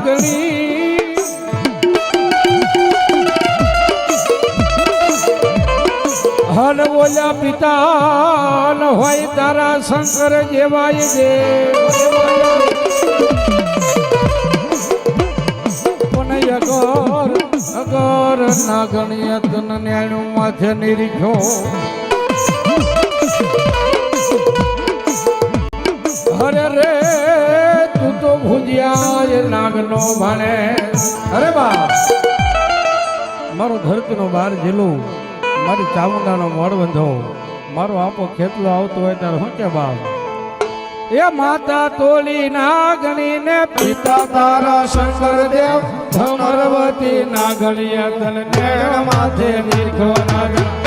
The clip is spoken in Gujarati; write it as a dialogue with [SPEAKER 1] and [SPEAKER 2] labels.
[SPEAKER 1] નાગણી હન બોલ્યા પિતા ન હોય તારા શંકર જેવાય દે પણ અગર નાગણીય તન ન્યાણું માથે નિરીખો અરે રે તું તો ભૂજ્યા નાગનો ભાણે અરે બા મારો ધરતીનો બાર જિલ્લો મારી ચામુંડાનો મોડ બંધો મારો આપો ખેતલો આવતો હોય ત્યારે શું કે બાપ એ માતા તોલી નાગણી ને પિતા તારા શંકર દેવ ધમરવતી નાગણી તન નેણ માથે નિર્ખો નાગણી